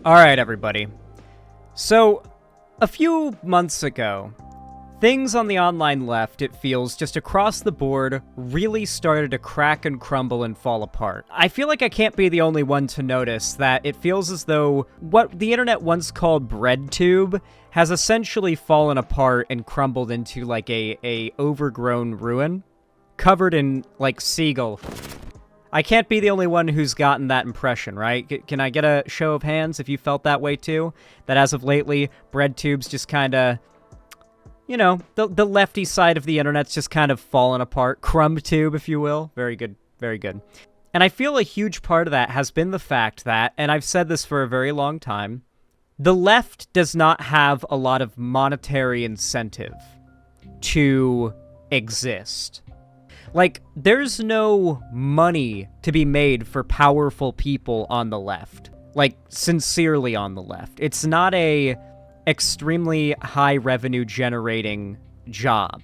Alright, everybody. So, a few months ago, things on the online left, it feels, just across the board, really started to crack and crumble and fall apart. I feel like I can't be the only one to notice that it feels as though what the internet once called breadtube has essentially fallen apart and crumbled into like a overgrown ruin, covered in, like, seagull. I can't be the only one who's gotten that impression, right? Can I get a show of hands if you felt that way too? That as of lately, breadtube's just kind of, you know, the lefty side of the internet's just kind of fallen apart. Crumbtube, if you will. Very good, very good. And I feel a huge part of that has been the fact that, and I've said this for a very long time, the left does not have a lot of monetary incentive to exist. Like, there's no money to be made for powerful people on the left. Like, sincerely on the left. It's not a extremely high revenue generating job.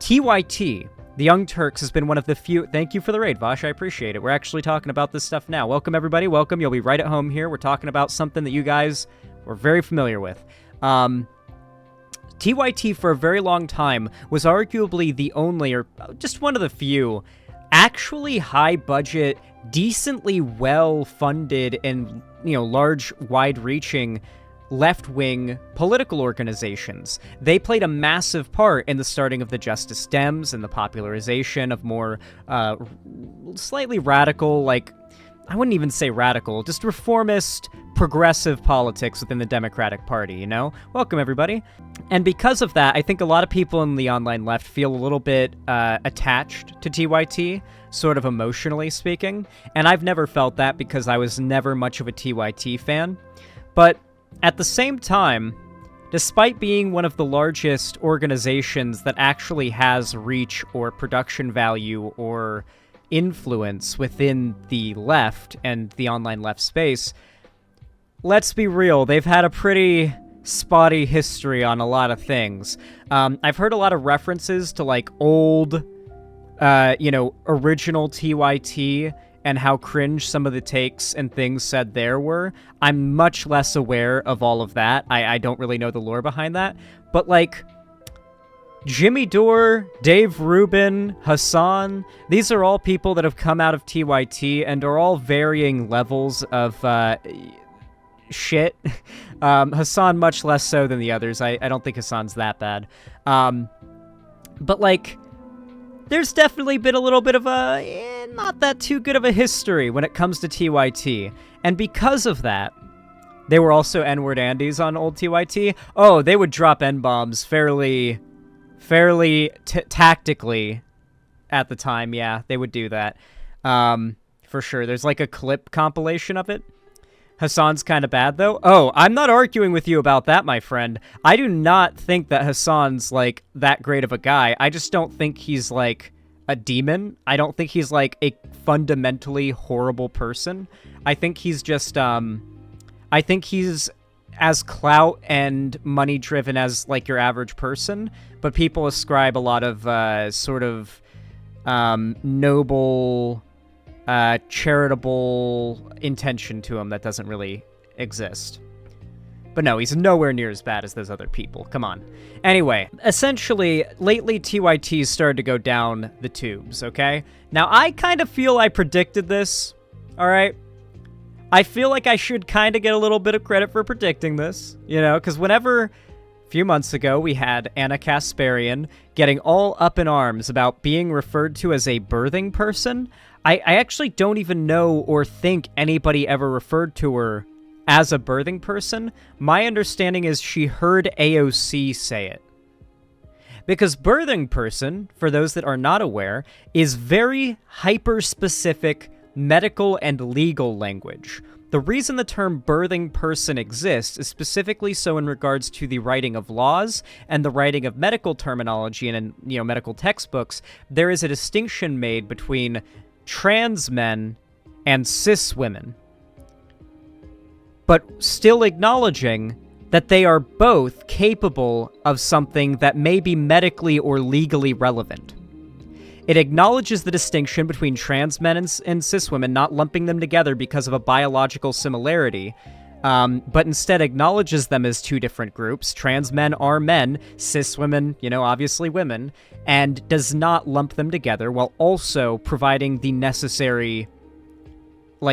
TYT, the Young Turks, has been one of the few... Thank you for the raid, Vaush. I appreciate it. We're actually talking about this stuff now. Welcome, everybody. Welcome. You'll be right at home here. We're talking about something that you guys were very familiar with. TYT for a very long time was arguably the only, or just one of the few, actually high-budget, decently well-funded, and, you know, large, wide-reaching left-wing political organizations. They played a massive part in the starting of the Justice Dems and the popularization of more slightly radical, like, I wouldn't even say radical, just reformist, progressive politics within the Democratic Party, you know? Welcome, everybody. And because of that, I think a lot of people in the online left feel a little bit attached to TYT, sort of emotionally speaking. And I've never felt that because I was never much of a TYT fan. But at the same time, despite being one of the largest organizations that actually has reach or production value or influence within the left and the online left space, let's be real, they've had a pretty spotty history on a lot of things. I've heard a lot of references to, like, old, original TYT and how cringe some of the takes and things said there were. I'm much less aware of all of that. I don't really know the lore behind that. But, like, Jimmy Dore, Dave Rubin, Hassan, these are all people that have come out of TYT and are all varying levels of shit. Hassan much less so than the others. I don't think Hassan's that bad. But, like, there's definitely been a little bit of a not that too good of a history when it comes to TYT. And because of that, they were also N-word Andes on old TYT. Oh, they would drop N-bombs fairly tactically at the time. Yeah, they would do that. For sure. There's like a clip compilation of it. Hassan's kind of bad, though. Oh, I'm not arguing with you about that, my friend. I do not think that Hassan's, like, that great of a guy. I just don't think he's, like, a demon. I don't think he's, like, a fundamentally horrible person. I think he's just, I think he's as clout and money-driven as, like, your average person, but people ascribe a lot of, noble, charitable intention to him that doesn't really exist. But no, he's nowhere near as bad as those other people. Come on. Anyway, essentially, lately TYT's started to go down the tubes, okay? Now, I kind of feel I predicted this, alright? I feel like I should kind of get a little bit of credit for predicting this, you know, because whenever, a few months ago, we had Anna Kasparian getting all up in arms about being referred to as a birthing person, I actually don't even know or think anybody ever referred to her as a birthing person. My understanding is she heard AOC say it. Because birthing person, for those that are not aware, is very hyper-specific medical and legal language. The reason the term birthing person exists is specifically so in regards to the writing of laws and the writing of medical terminology and, you know, medical textbooks. There is a distinction made between trans men and cis women, but still acknowledging that they are both capable of something that may be medically or legally relevant. It acknowledges the distinction between trans men and cis women, not lumping them together because of a biological similarity, but instead acknowledges them as two different groups. Trans men are men, cis women, obviously women, and does not lump them together while also providing the necessary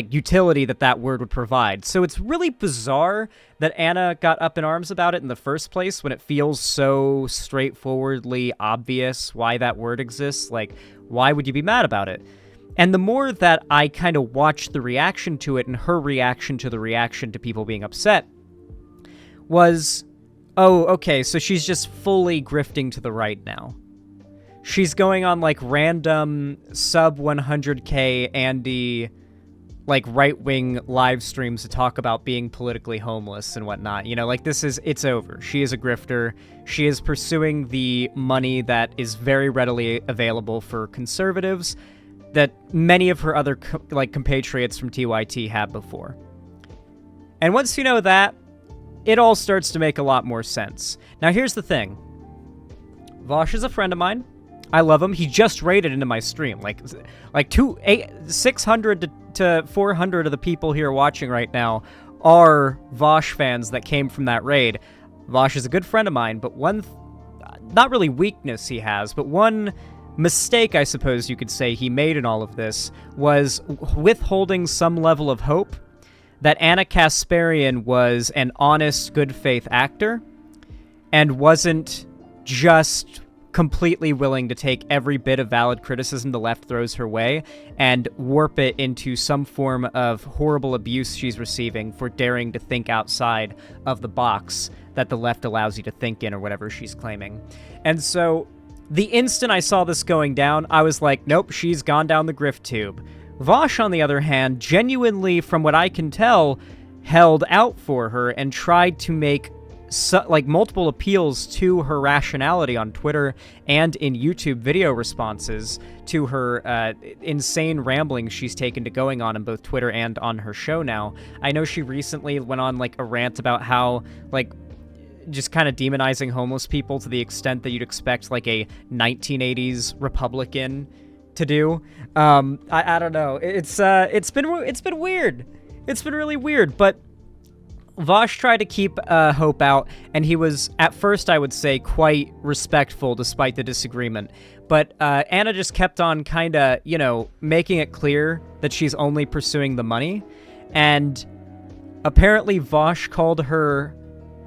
utility that word would provide. So it's really bizarre that Anna got up in arms about it in the first place when it feels so straightforwardly obvious why that word exists. Why would you be mad about it? And the more that I kind of watched the reaction to it and her reaction to the reaction to people being upset was, oh, okay, so she's just fully grifting to the right now. She's going on random sub 100K Andy right-wing live streams to talk about being politically homeless and whatnot. It's over. She is a grifter. She is pursuing the money that is very readily available for conservatives that many of her other compatriots from TYT have before. And once you know that, it all starts to make a lot more sense. Now here's the thing. Vaush is a friend of mine. I love him. He just raided into my stream. 600 to 400 of the people here watching right now are Vaush fans that came from that raid. Vaush is a good friend of mine, but one, not really weakness he has, but one mistake, I suppose you could say, he made in all of this was withholding some level of hope that Anna Kasparian was an honest, good faith actor and wasn't just completely willing to take every bit of valid criticism the left throws her way and warp it into some form of horrible abuse she's receiving for daring to think outside of the box that the left allows you to think in, or whatever she's claiming. And so the instant I saw this going down, I was like, nope, she's gone down the grift tube. Vaush, on the other hand, genuinely, from what I can tell, held out for her and tried to make multiple appeals to her rationality on Twitter and in YouTube video responses to her insane ramblings she's taken to going on in both Twitter and on her show now. I know she recently went on a rant about how just kind of demonizing homeless people to the extent that you'd expect a 1980s Republican to do. I don't know. It's been weird. It's been really weird, but Vaush tried to keep hope out, and he was, at first, I would say, quite respectful despite the disagreement. But Anna just kept on kind of, making it clear that she's only pursuing the money. And apparently Vaush called her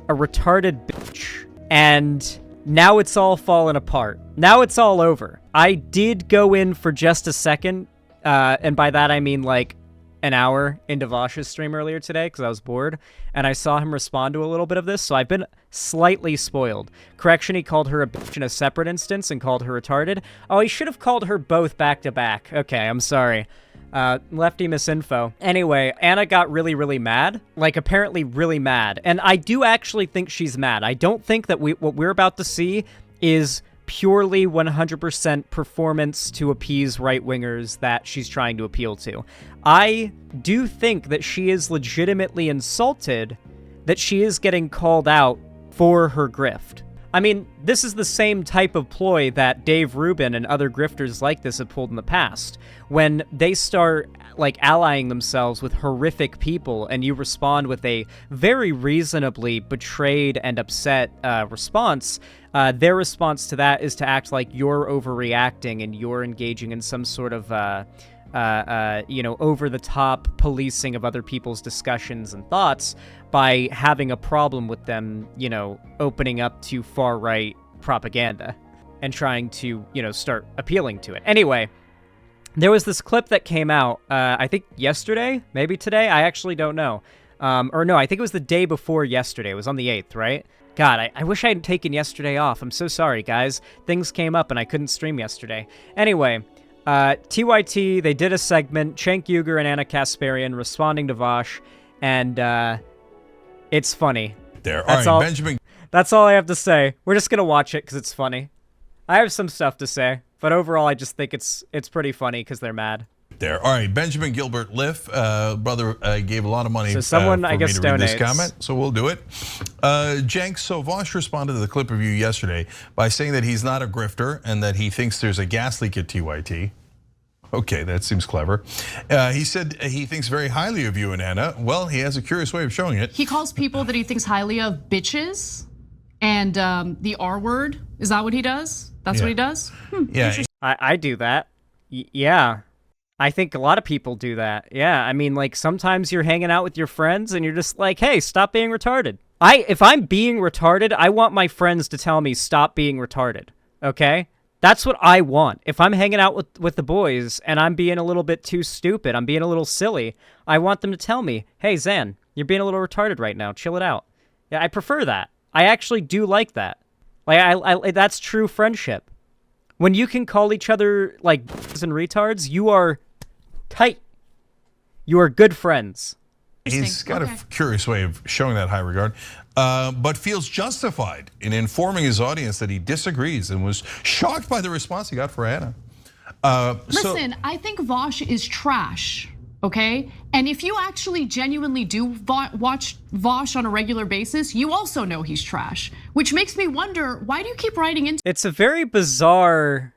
a retarded bitch. And now it's all fallen apart. Now it's all over. I did go in for just a second, and by that I mean an hour into Vaush's stream earlier today because I was bored, and I saw him respond to a little bit of this, so I've been slightly spoiled. Correction, he called her a bitch in a separate instance and called her retarded. Oh, he should have called her both back to back. Okay, I'm sorry. Lefty misinfo. Anyway, Anna got really, really mad. Apparently really mad. And I do actually think she's mad. I don't think that what we're about to see is purely 100% performance to appease right-wingers that she's trying to appeal to. I do think that she is legitimately insulted that she is getting called out for her grift. I mean, this is the same type of ploy that Dave Rubin and other grifters like this have pulled in the past. When they start, allying themselves with horrific people and you respond with a very reasonably betrayed and upset response, their response to that is to act like you're overreacting and you're engaging in some sort of over-the-top policing of other people's discussions and thoughts by having a problem with them, opening up to far-right propaganda and trying to, start appealing to it. Anyway, there was this clip that came out, I think yesterday, maybe today, I actually don't know. Or no, I think it was the day before yesterday. It was on the 8th, right? God, I wish I had taken yesterday off. I'm so sorry, guys. Things came up and I couldn't stream yesterday. Anyway, TYT, they did a segment, Cenk Uygur and Anna Kasparian responding to Vaush, and it's funny. Benjamin. That's all I have to say. We're just gonna watch it because it's funny. I have some stuff to say, but overall I just think it's pretty funny because they're mad. All right, Benjamin Gilbert Liff, brother, gave a lot of money so someone, for I guess, me to read donates. this comment, so we'll do it. Cenk, so Vaush responded to the clip of you yesterday by saying that he's not a grifter and that he thinks there's a gas leak at TYT. Okay, that seems clever. He said he thinks very highly of you and Anna. Well, he has a curious way of showing it. He calls people that he thinks highly of bitches and the R word. Is that what he does? That's what he does? Yeah. I do that. Yeah. I think a lot of people do that. Yeah, I mean, like, sometimes you're hanging out with your friends and you're just like, hey, stop being retarded. If I'm being retarded, I want my friends to tell me stop being retarded, okay? That's what I want. If I'm hanging out with the boys and I'm being a little bit too stupid, I'm being a little silly, I want them to tell me, hey, Zan, you're being a little retarded right now. Chill it out. Yeah, I prefer that. I actually do like that. Like, I that's true friendship. When you can call each other, like, and retards, you are tight. You are good friends. He's got a curious way of showing that high regard, but feels justified in informing his audience that he disagrees and was shocked by the response he got for Anna. Listen, I think Vaush is trash, okay? And if you actually genuinely do watch Vaush on a regular basis, you also know he's trash, which makes me wonder, why do you keep writing into— It's a very bizarre,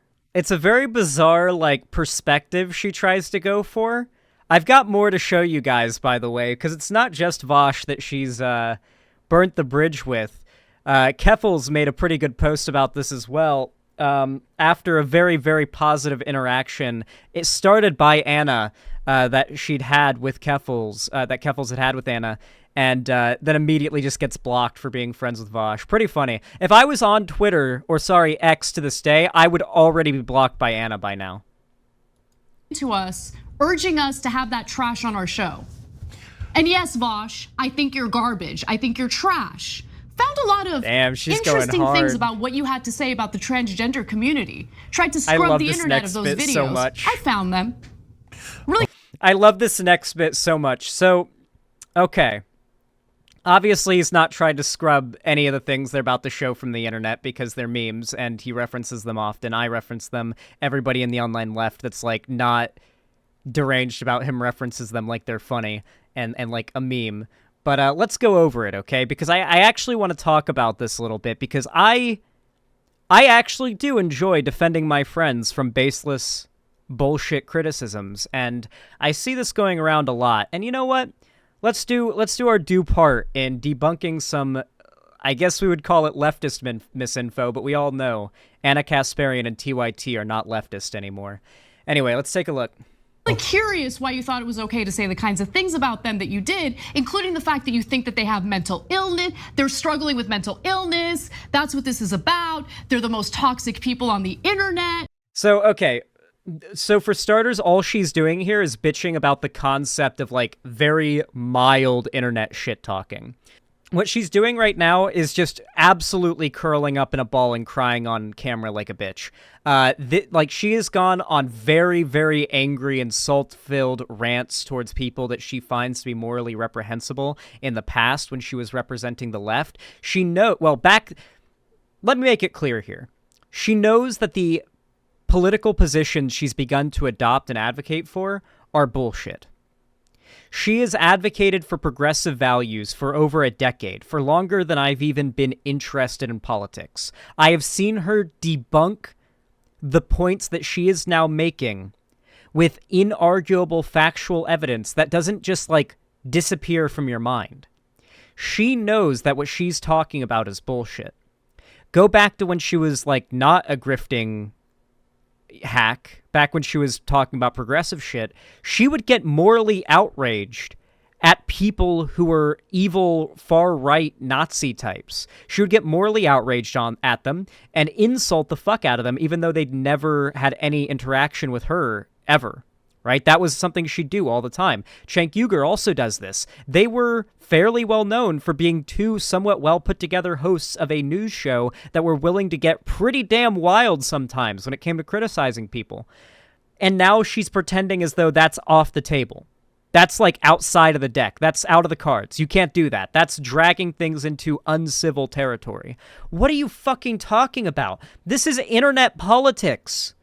like, perspective she tries to go for. I've got more to show you guys, by the way, because it's not just Vaush that she's burnt the bridge with. Keffels made a pretty good post about this as well. After a very, very positive interaction, it started by Anna that she'd had with Keffels, that Keffels had with Anna, and then immediately just gets blocked for being friends with Vaush. Pretty funny. If I was on Twitter, or sorry, X to this day, I would already be blocked by Anna by now. To us, urging us to have that trash on our show. And yes, Vaush, I think you're garbage. I think you're trash. Found a lot of interesting things about what you had to say about the transgender community. Tried to scrub the internet of those videos. So much. I found them. Really. I love this next bit so much. So, okay. Obviously, he's not tried to scrub any of the things they're about to show from the internet because they're memes, and he references them often. I reference them. Everybody in the online left that's, like, not deranged about him references them like they're funny and like a meme. But let's go over it, okay? Because I actually want to talk about this a little bit because I actually do enjoy defending my friends from baseless bullshit criticisms, and I see this going around a lot. And you know what? Let's do our due part in debunking some, I guess we would call it leftist misinfo, but we all know Anna Kasparian and TYT are not leftist anymore. Anyway, let's take a look. I'm curious why you thought it was okay to say the kinds of things about them that you did, including the fact that you think that they have mental illness, they're struggling with mental illness, that's what this is about, they're the most toxic people on the internet. So, okay. So for starters, all she's doing here is bitching about the concept of, like, very mild internet shit talking. What she's doing right now is just absolutely curling up in a ball and crying on camera like a bitch. Like, she has gone on very, very angry, insult-filled rants towards people that she finds to be morally reprehensible in the past when she was representing the left. Let me make it clear here. She knows that the political positions she's begun to adopt and advocate for are bullshit. She has advocated for progressive values for over a decade, for longer than I've even been interested in politics. I have seen her debunk the points that she is now making with inarguable factual evidence that doesn't just, like, disappear from your mind. She knows that what she's talking about is bullshit. Go back to when she was, like, not a grifting hack, back when she was talking about progressive shit, she would get morally outraged at people who were evil, far-right Nazi types. She would get morally outraged at them and insult the fuck out of them, even though they'd never had any interaction with her, ever. Right? That was something she'd do all the time. Cenk Uygur also does this. They were fairly well known for being two somewhat well put together hosts of a news show that were willing to get pretty damn wild sometimes when it came to criticizing people. And now she's pretending as though that's off the table. That's, like, outside of the deck. That's out of the cards. You can't do that. That's dragging things into uncivil territory. What are you fucking talking about? This is internet politics.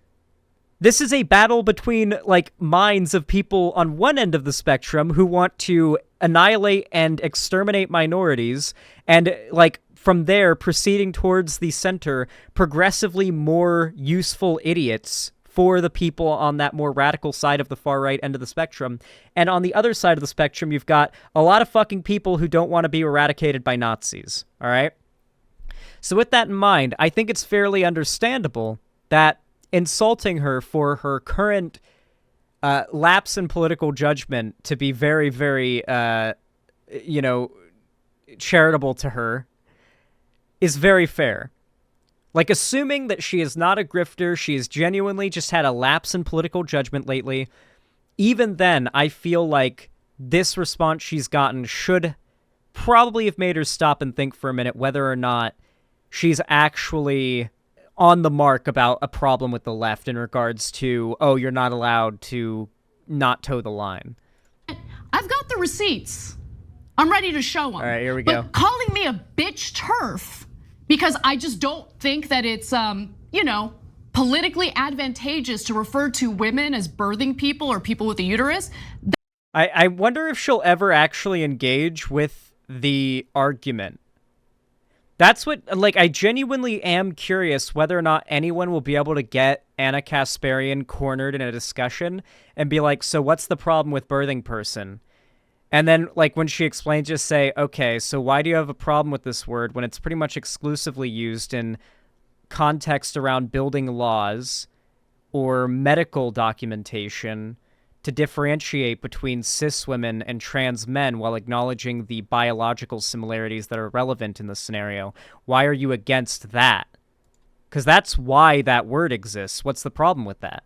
This is a battle between, like, minds of people on one end of the spectrum who want to annihilate and exterminate minorities, and, like, from there, proceeding towards the center, progressively more useful idiots for the people on that more radical side of the far right end of the spectrum. And on the other side of the spectrum, you've got a lot of fucking people who don't want to be eradicated by Nazis, all right? So with that in mind, I think it's fairly understandable that insulting her for her current lapse in political judgment to be very, very, charitable to her is very fair. Like, assuming that she is not a grifter, she has genuinely just had a lapse in political judgment lately, even then, I feel like this response she's gotten should probably have made her stop and think for a minute whether or not she's actually on the mark about a problem with the left in regards to, oh, you're not allowed to not toe the line. I've got the receipts. I'm ready to show them. All right, here we go. But calling me a bitch turf because I just don't think that it's, politically advantageous to refer to women as birthing people or people with a uterus. I wonder if she'll ever actually engage with the argument. That's what, like, I genuinely am curious whether or not anyone will be able to get Anna Kasparian cornered in a discussion and be like, so what's the problem with birthing person? And then, like, when she explains, just say, okay, so why do you have a problem with this word when it's pretty much exclusively used in context around building laws or medical documentation to differentiate between cis women and trans men while acknowledging the biological similarities that are relevant in this scenario. Why are you against that? Because that's why that word exists. What's the problem with that?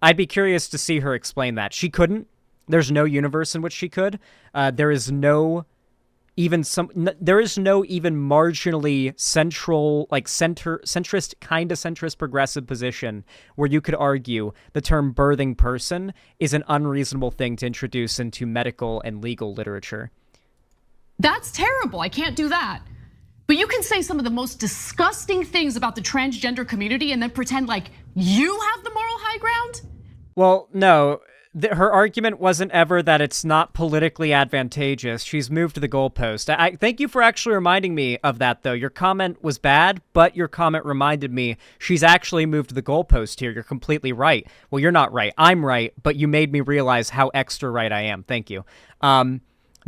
I'd be curious to see her explain that. She couldn't. There's no universe in which she could. There is no even marginally central, like centrist progressive position where you could argue the term birthing person is an unreasonable thing to introduce into medical and legal literature. That's terrible. I can't do that. But you can say some of the most disgusting things about the transgender community and then pretend like you have the moral high ground? Well, no. Her argument wasn't ever that it's not politically advantageous. She's moved the goalpost. I thank you for actually reminding me of that, though. Your comment was bad, but your comment reminded me she's actually moved the goalpost here. You're completely right. Well, you're not right. I'm right, but you made me realize how extra right I am. Thank you.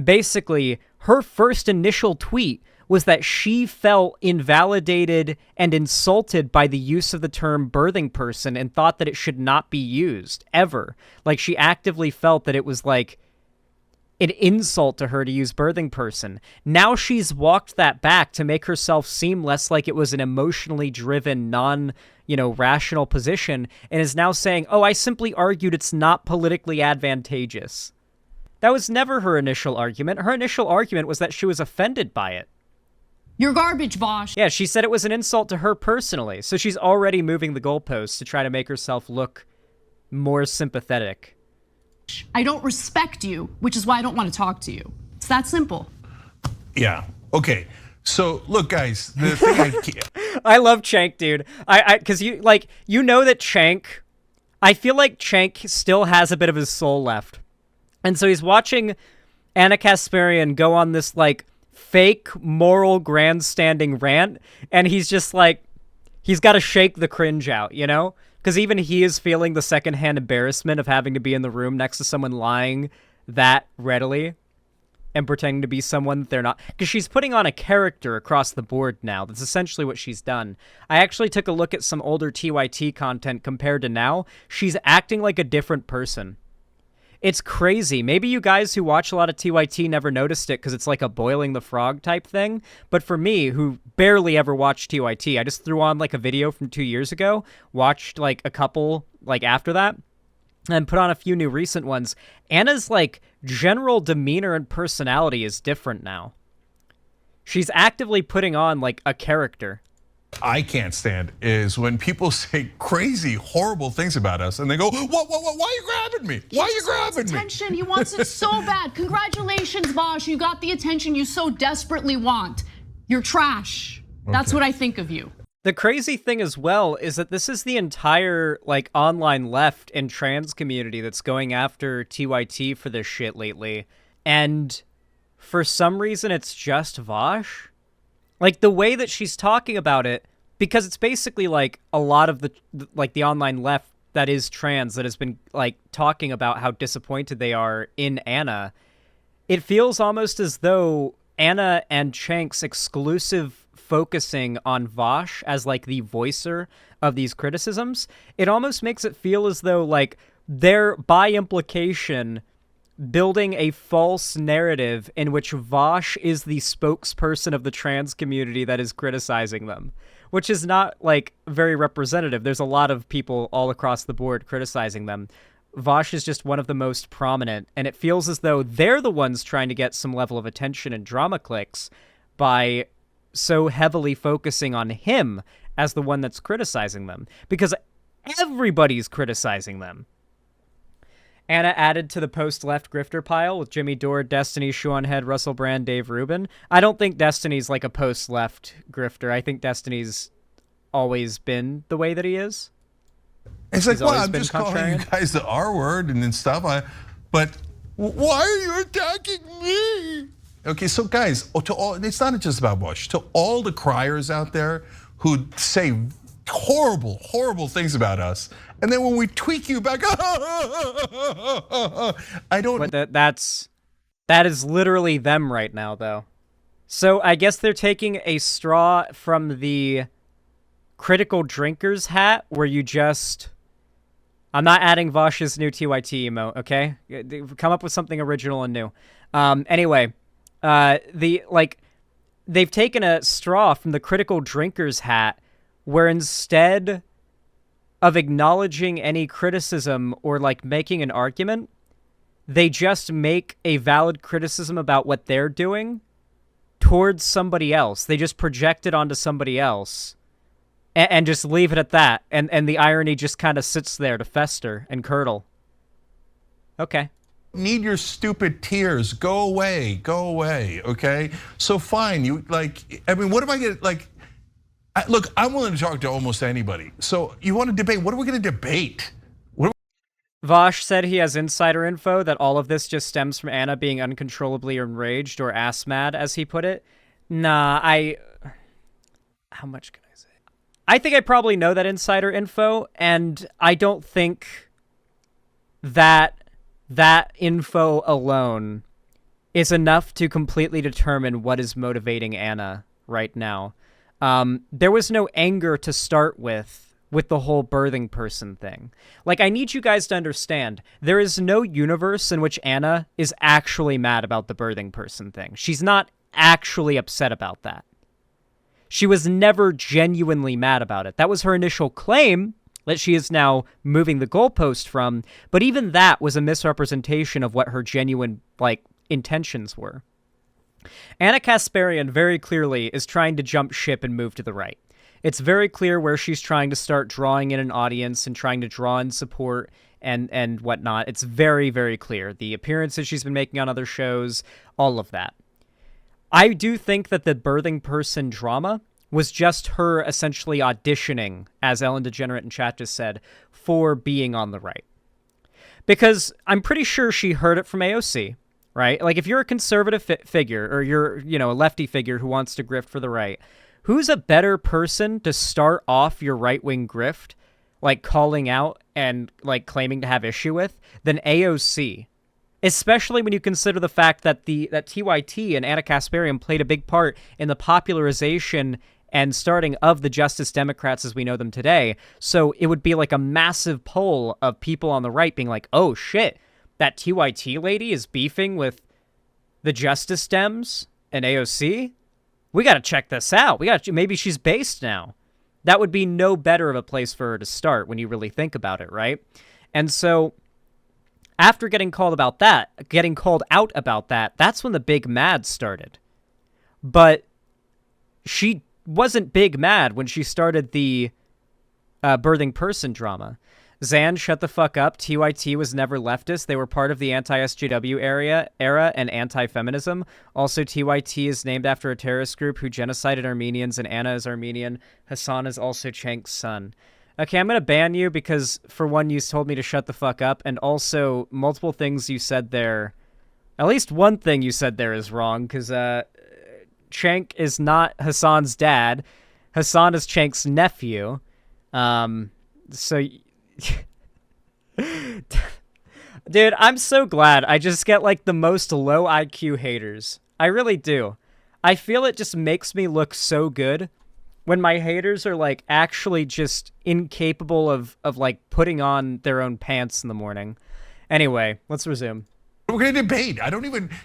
Basically, her first initial tweet was that she felt invalidated and insulted by the use of the term birthing person and thought that it should not be used, ever. Like, she actively felt that it was, like, an insult to her to use birthing person. Now she's walked that back to make herself seem less like it was an emotionally driven, rational position, and is now saying, oh, I simply argued it's not politically advantageous. That was never her initial argument. Her initial argument was that she was offended by it. You're garbage, Vaush. Yeah, she said it was an insult to her personally, so she's already moving the goalposts to try to make herself look more sympathetic. I don't respect you, which is why I don't want to talk to you. It's that simple. Yeah, okay. So, look, guys, the thing I love Chank, dude. Because you know that Chank, I feel like Chank still has a bit of his soul left. And so he's watching Anna Kasparian go on this, like, fake moral grandstanding rant, and he's just like, he's got to shake the cringe out, you know? Because even he is feeling the secondhand embarrassment of having to be in the room next to someone lying that readily and pretending to be someone that they're not. Because she's putting on a character across the board now. That's essentially what she's done. I actually took a look at some older TYT content compared to now. She's acting like a different person. It's crazy. Maybe you guys who watch a lot of TYT never noticed it because it's like a boiling the frog type thing. But for me, who barely ever watched TYT, I just threw on like a video from 2 years ago, watched like a couple like after that, and put on a few new recent ones. Anna's like general demeanor and personality is different now. She's actively putting on like a character. I can't stand is when people say crazy, horrible things about us and they go, what, why are you grabbing me? Why are you grabbing me? Attention, he wants it so bad. Congratulations, Vaush, you got the attention you so desperately want. You're trash. Okay. That's what I think of you. The crazy thing as well is that this is the entire like online left and trans community that's going after TYT for this shit lately. And for some reason, it's just Vaush. Like, the way that she's talking about it, because it's basically like a lot of the online left that is trans that has been like talking about how disappointed they are in Anna, it feels almost as though Anna and Chank's exclusive focusing on Vaush as like the voicer of these criticisms, it almost makes it feel as though like they're by implication building a false narrative in which Vaush is the spokesperson of the trans community that is criticizing them, which is not like very representative. There's a lot of people all across the board criticizing them. Vaush is just one of the most prominent, and it feels as though they're the ones trying to get some level of attention and drama clicks by so heavily focusing on him as the one that's criticizing them, because everybody's criticizing them. Anna added to the post-left grifter pile with Jimmy Dore, Destiny, Sean Head, Russell Brand, Dave Rubin. I don't think Destiny's like a post-left grifter. I think Destiny's always been the way that he is. It's like, well, I'm just calling you guys the R word and then stuff. But why are you attacking me? Okay, so guys, to all, it's not just about Bush. To all the criers out there who say horrible, horrible things about us, and then when we tweak you back, I don't. But that is literally them right now, though. So I guess they're taking a straw from the critical drinkers hat, where you just. I'm not adding Vaush's new TYT emote, okay? Come up with something original and new. Anyway, they've taken a straw from the critical drinkers hat, where instead of acknowledging any criticism or like making an argument, they just make a valid criticism about what they're doing towards somebody else. They just project it onto somebody else and just leave it at that. And the irony just kind of sits there to fester and curdle. Okay. Need your stupid tears. Go away, okay? So fine, you like, I mean, what am I gonna, like, look, I'm willing to talk to almost anybody. So you want to debate, what are we gonna debate? Vaush said he has insider info that all of this just stems from Anna being uncontrollably enraged or ass mad, as he put it. Nah, how much can I say? I think I probably know that insider info, and I don't think that info alone is enough to completely determine what is motivating Anna right now. There was no anger to start with the whole birthing person thing. Like, I need you guys to understand, there is no universe in which Anna is actually mad about the birthing person thing. She's not actually upset about that. She was never genuinely mad about it. That was her initial claim that she is now moving the goalpost from, but even that was a misrepresentation of what her genuine, like, intentions were. Anna Kasparian very clearly is trying to jump ship and move to the right. It's very clear where she's trying to start drawing in an audience and trying to draw in support and whatnot. It's very, very clear. The appearances she's been making on other shows, all of that. I do think that the birthing person drama was just her essentially auditioning, as Ellen DeGenerate in chat just said, for being on the right. Because I'm pretty sure she heard it from AOC, right? Like, if you're a conservative figure, or you're, a lefty figure who wants to grift for the right, who's a better person to start off your right-wing grift, like calling out and like claiming to have issue with, than AOC? Especially when you consider the fact that that TYT and Anna Kasparian played a big part in the popularization and starting of the Justice Democrats as we know them today. So it would be like a massive poll of people on the right being like, oh shit, that TYT lady is beefing with the Justice Dems and AOC? We got to check this out. Maybe she's based now. That would be no better of a place for her to start when you really think about it, right? And so after getting called out about that, that's when the big mad started. But she wasn't big mad when she started the birthing person drama. Xan, shut the fuck up. TYT was never leftist. They were part of the anti-SJW era and anti-feminism. Also, TYT is named after a terrorist group who genocided Armenians, and Anna is Armenian. Hassan is also Chank's son. Okay, I'm going to ban you because, for one, you told me to shut the fuck up, and also, multiple things you said there, at least one thing you said there is wrong, because Chank is not Hassan's dad. Hassan is Chank's nephew. So Dude, I'm so glad I just get like the most low IQ haters. I really do. I feel it just makes me look so good when my haters are like actually just incapable of like putting on their own pants in the morning. Anyway, let's resume. We're going to debate.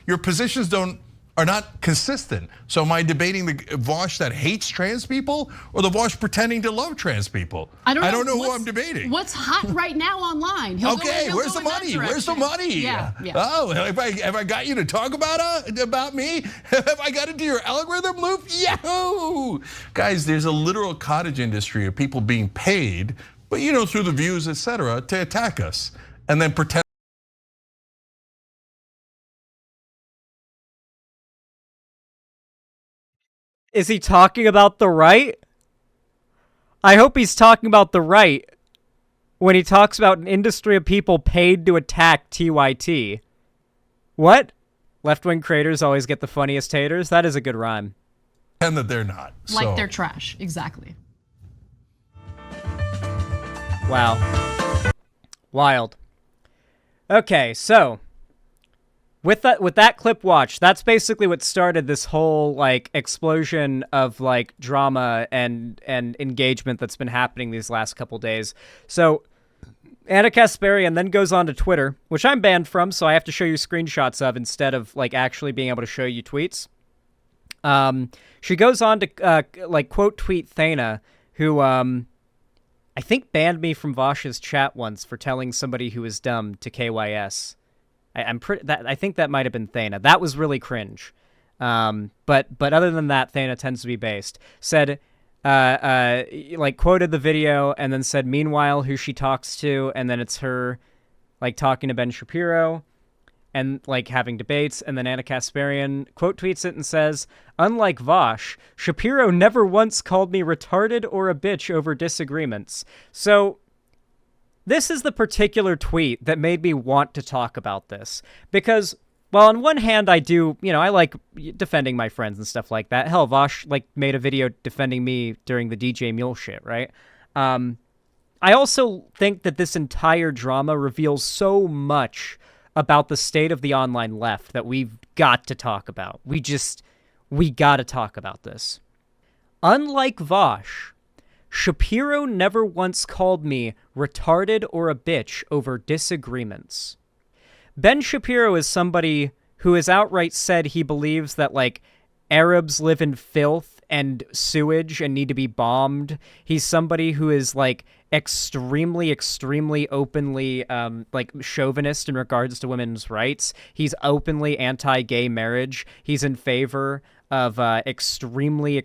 Your positions are not consistent. So am I debating the Vaush that hates trans people or the Vaush pretending to love trans people? I don't know who I'm debating. What's hot right now online? Okay, where's the money? Where's the money? Yeah. Oh, have I got you to talk about me? Have I got into your algorithm loop? Yahoo! Guys, there's a literal cottage industry of people being paid, but through the views, etc., to attack us and then pretend. Is he talking about the right? I hope he's talking about the right when he talks about an industry of people paid to attack TYT. What? Left-wing creators always get the funniest haters? That is a good rhyme. And that they're not. Like they're trash, exactly. Wow. Wild. Okay, so with that clip watched, that's basically what started this whole like explosion of like drama and engagement that's been happening these last couple days. So Anna Kasparian then goes on to Twitter, which I'm banned from, so I have to show you screenshots of instead of like actually being able to show you tweets. She goes on to like quote tweet Thana, who I think banned me from Vaush's chat once for telling somebody who was dumb to KYS. I think that might have been Thana. That was really cringe. But other than that, Thana tends to be based. Said, like quoted the video and then said, meanwhile, who she talks to, and then it's her, like talking to Ben Shapiro, and like having debates, and then Anna Kasparian quote tweets it and says, unlike Vaush, Shapiro never once called me retarded or a bitch over disagreements. So this is the particular tweet that made me want to talk about this. Because, well, on one hand, I do, I like defending my friends and stuff like that. Hell, Vaush, like, made a video defending me during the DJ Mule shit, right? I also think that this entire drama reveals so much about the state of the online left that we've got to talk about. We got to talk about this. Unlike Vaush, Shapiro never once called me retarded or a bitch over disagreements. Ben Shapiro is somebody who has outright said he believes that, like, Arabs live in filth and sewage and need to be bombed. He's somebody who is, like, extremely openly, like, chauvinist in regards to women's rights. He's openly anti-gay marriage. He's in favor of extremely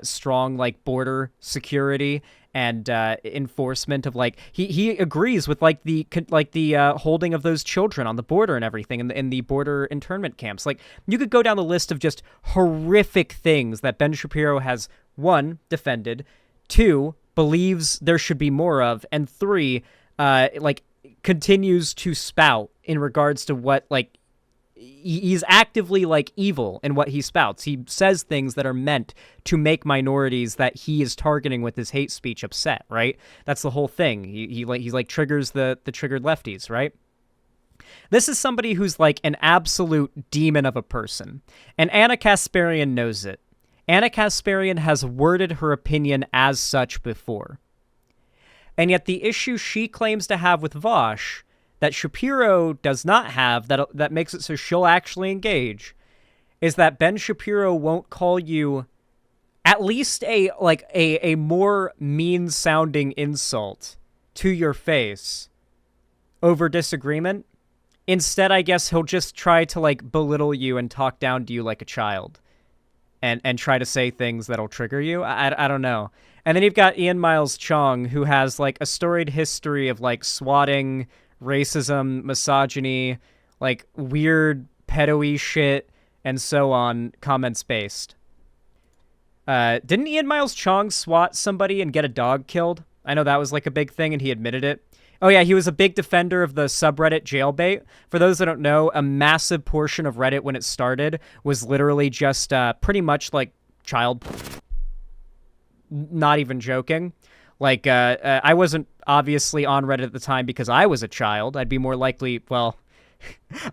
strong like border security and enforcement of like he agrees with like the holding of those children on the border and everything in the border internment camps. Like you could go down the list of just horrific things that Ben Shapiro has, 1, defended, 2, believes there should be more of, and 3, like continues to spout in regards to what like he's actively like evil in what he spouts. He says things that are meant to make minorities that he is targeting with his hate speech upset, right? That's the whole thing. He triggers the triggered lefties, right? This is somebody who's like an absolute demon of a person, and Anna Kasparian knows it. Anna Kasparian has worded her opinion as such before. And yet the issue she claims to have with Vaush that Shapiro does not have, that makes it so she'll actually engage, is that Ben Shapiro won't call you at least a more mean-sounding insult to your face over disagreement. Instead, I guess he'll just try to like belittle you and talk down to you like a child and try to say things that'll trigger you. I don't know. And then you've got Ian Miles Chong, who has like a storied history of like swatting, racism, misogyny, like weird pedo-y shit, and so on, comments-based. Didn't Ian Miles Chong swat somebody and get a dog killed? I know that was like a big thing and he admitted it. Oh yeah, he was a big defender of the subreddit jailbait. For those that don't know, a massive portion of Reddit when it started was literally just pretty much like child... Not even joking. Like, I wasn't obviously on Reddit at the time because I was a child. I'd be more likely, well,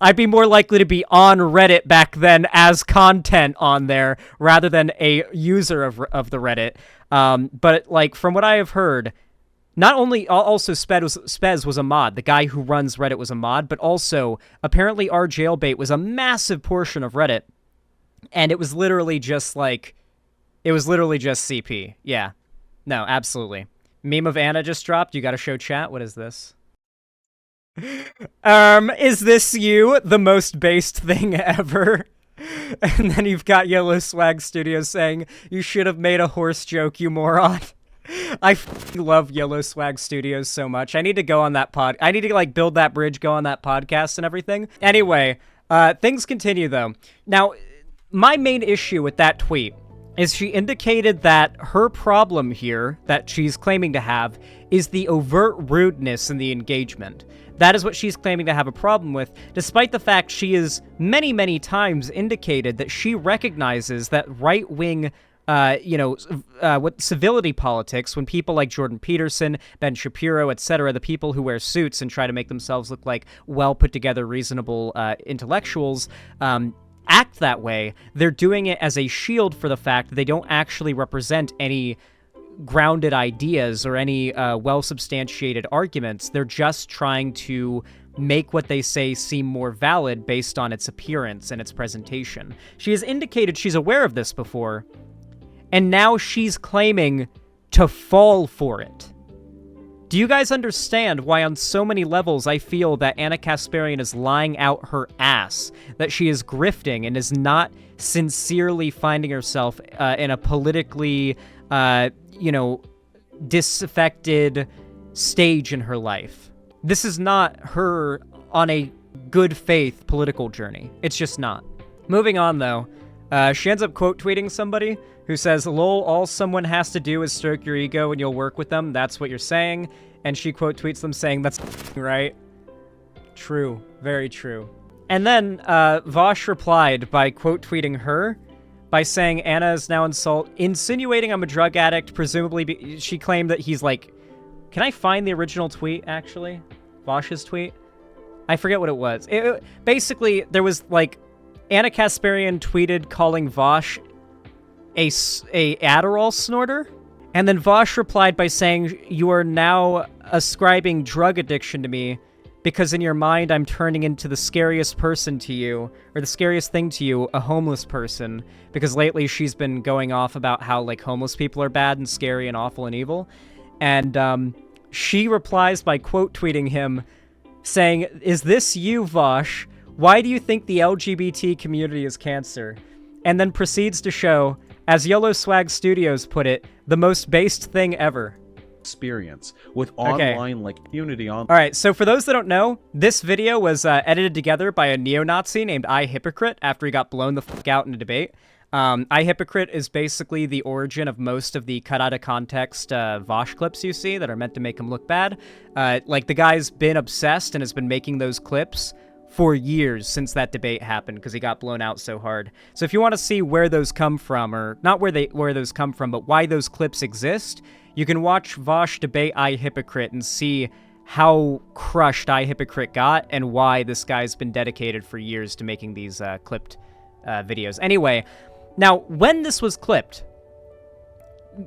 I'd be more likely to be on Reddit back then as content on there rather than a user of the Reddit. But, like, from what I have heard, not only, also Spez was a mod. The guy who runs Reddit was a mod, but also, apparently our jailbait was a massive portion of Reddit. And it was literally just, like, it was literally just CP. Yeah. No, absolutely. Meme of Anna just dropped. You gotta show chat. What is this? Is this you? The most based thing ever? And then you've got Yellow Swag Studios saying, you should have made a horse joke, you moron. I love Yellow Swag Studios so much. I need to go on that I need to, like, build that bridge, go on that podcast and everything. Anyway, things continue, though. Now, my main issue with that tweet is she indicated that her problem here, that she's claiming to have, is the overt rudeness in the engagement. That is what she's claiming to have a problem with, despite the fact she has many, many times indicated that she recognizes that right-wing what civility politics, when people like Jordan Peterson, Ben Shapiro, etc., the people who wear suits and try to make themselves look like well-put-together, reasonable intellectuals, act that way, they're doing it as a shield for the fact that they don't actually represent any grounded ideas or any well-substantiated arguments. They're just trying to make what they say seem more valid based on its appearance and its presentation. She has indicated she's aware of this before, and now she's claiming to fall for it. Do you guys understand why on so many levels I feel that Anna Kasparian is lying out her ass, that she is grifting and is not sincerely finding herself in a politically, disaffected stage in her life? This is not her on a good faith political journey. It's just not. Moving on, though, she ends up quote tweeting somebody who says, lol, all someone has to do is stroke your ego and you'll work with them. That's what you're saying. And she quote tweets them saying, that's right. True. Very true. And then Vaush replied by quote tweeting her by saying Anna is now insinuating I'm a drug addict. Presumably, she claimed that he's like, can I find the original tweet, actually? Vaush's tweet? I forget what it was. Basically, there was like, Anna Kasparian tweeted calling Vaush a Adderall snorter, and then Vaush replied by saying, you are now ascribing drug addiction to me because in your mind I'm turning into the scariest person to you, or the scariest thing to you, a homeless person, because lately she's been going off about how, like, homeless people are bad and scary and awful and evil. And she replies by quote tweeting him saying, is this you, Vaush? Why do you think the LGBT community is cancer? And then proceeds to show, as Yellow Swag Studios put it, the most based thing ever. Experience with online like community on. All right, so for those that don't know, this video was edited together by a neo-Nazi named iHypocrite after he got blown the fuck out in a debate. iHypocrite is basically the origin of most of the cut out of context Vaush clips you see that are meant to make him look bad. Like, the guy's been obsessed and has been making those clips for years since that debate happened because he got blown out so hard. So if you want to see where those come from, or not where those come from, but why those clips exist, you can watch Vaush debate iHypocrite and see how crushed iHypocrite got and why this guy's been dedicated for years to making these clipped videos. Anyway, now when this was clipped,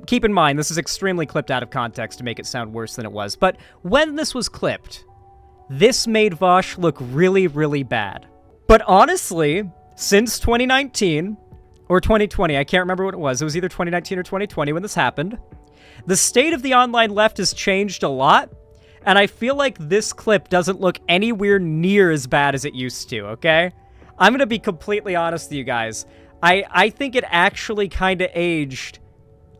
keep in mind this is extremely clipped out of context to make it sound worse than it was, but when this was clipped, this made Vaush look really, really bad. But honestly, since 2019, or 2020, I can't remember what it was either 2019 or 2020 when this happened, the state of the online left has changed a lot, and I feel like this clip doesn't look anywhere near as bad as it used to, okay? I'm gonna be completely honest with you guys. I think it actually kind of aged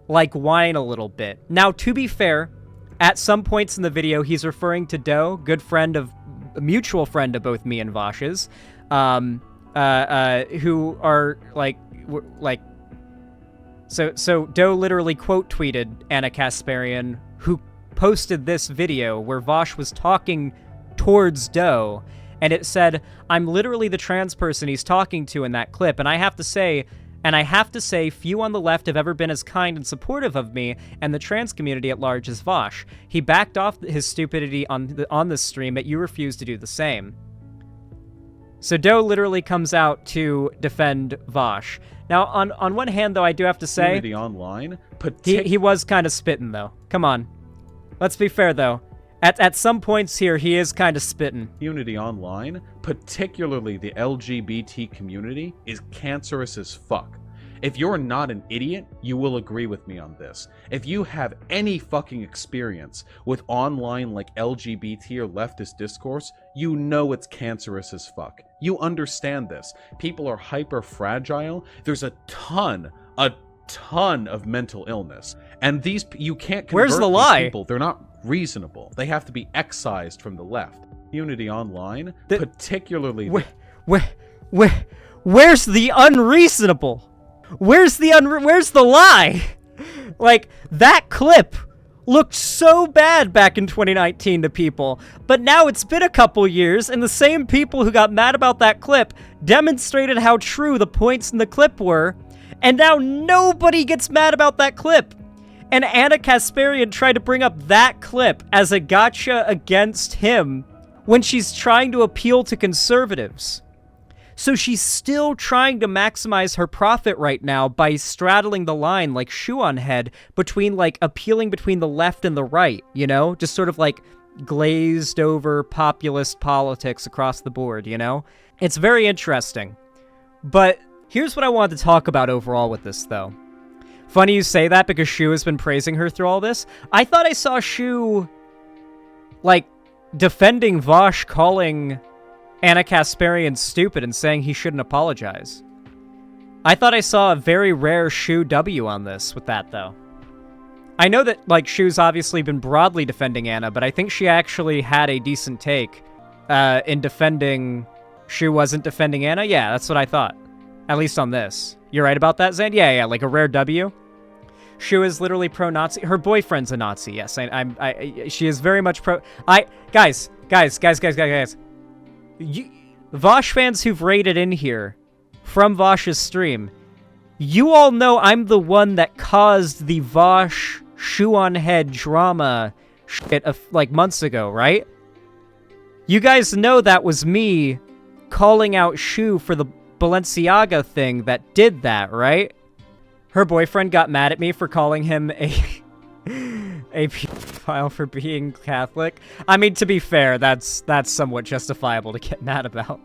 like wine a little bit. Now, to be fair, at some points in the video, he's referring to Doe, a mutual friend of both me and Vaush's, who are so Doe literally quote tweeted Anna Kasparian, who posted this video where Vaush was talking towards Doe, and it said, I'm literally the trans person he's talking to in that clip, and I have to say, And I have to say, few on the left have ever been as kind and supportive of me and the trans community at large as Vaush. He backed off his stupidity on this stream, but you refuse to do the same. So Doe literally comes out to defend Vaush. Now, on one hand, though, I do have to say... Community online? He was kind of spitting, though. Come on. Let's be fair, though. At some points here, he is kind of spitting. Unity online, particularly the LGBT community, is cancerous as fuck. If you're not an idiot, you will agree with me on this. If you have any fucking experience with online like LGBT or leftist discourse, you know it's cancerous as fuck. You understand this. People are hyper fragile. There's a ton of mental illness. And you can't convert Where's the lie? These people. They're not reasonable. They have to be excised from the left. Unity online, particularly... Where's the unreasonable? Where's the lie? Like, that clip looked so bad back in 2019 to people, but now it's been a couple years, and the same people who got mad about that clip demonstrated how true the points in the clip were, and now nobody gets mad about that clip. And Anna Kasparian tried to bring up that clip as a gotcha against him when she's trying to appeal to conservatives. So she's still trying to maximize her profit right now by straddling the line like shoe on head between like appealing between the left and the right, you know? Just sort of like glazed over populist politics across the board, you know? It's very interesting. But here's what I wanted to talk about overall with this, though. Funny you say that because Shu has been praising her through all this. I thought I saw Shu, like, defending Vaush calling Anna Kasparian stupid and saying he shouldn't apologize. I thought I saw a very rare Shu W on this with that, though. I know that, like, Shu's obviously been broadly defending Anna, but I think she actually had a decent take in defending... Shu wasn't defending Anna? Yeah, that's what I thought. At least on this. You're right about that, Zand? Yeah, like a rare W. Shu is literally pro-Nazi. Her boyfriend's a Nazi, yes. She is very much pro... Guys. Vaush fans who've raided in here from Vaush's stream, you all know I'm the one that caused the Vaush shoe on head drama shit like months ago, right? You guys know that was me calling out Shu for the Balenciaga thing that did that, right? Her boyfriend got mad at me for calling him a pedophile for being Catholic. I mean, to be fair, that's somewhat justifiable to get mad about.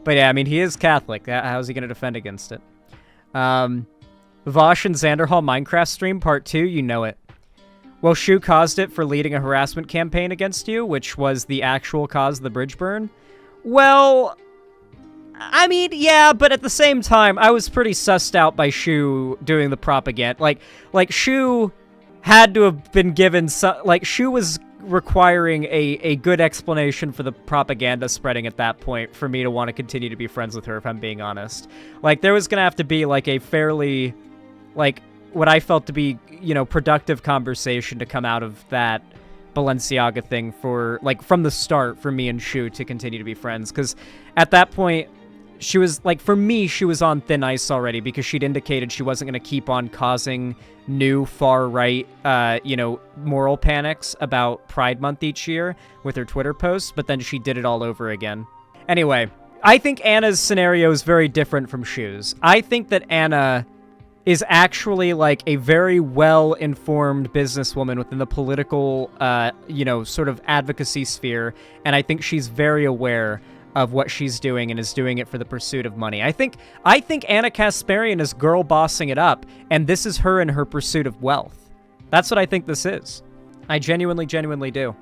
But yeah, I mean, he is Catholic. How's he going to defend against it? Vaush and Xanderhal Minecraft stream part 2, you know it. Well, Shu caused it for leading a harassment campaign against you, which was the actual cause of the bridge burn. Well... I mean, yeah, but at the same time, I was pretty sussed out by Shu doing the propaganda. Like Shu had to have been given some... Like, Shu was requiring a good explanation for the propaganda spreading at that point for me to want to continue to be friends with her, if I'm being honest. Like, there was going to have to be, like, a fairly, like, what I felt to be, you know, productive conversation to come out of that Balenciaga thing for, like, from the start for me and Shu to continue to be friends. Because at that point... She was, like, for me, she was on thin ice already because she'd indicated she wasn't going to keep on causing new far-right, you know, moral panics about Pride Month each year with her Twitter posts, but then she did it all over again. Anyway, I think Anna's scenario is very different from Shu's. I think that Anna is actually, like, a very well-informed businesswoman within the political, you know, sort of advocacy sphere, and I think she's very aware of what she's doing and is doing it for the pursuit of money. I think Anna Kasparian is girl bossing it up, and this is her in her pursuit of wealth. That's what I think this is. I genuinely do.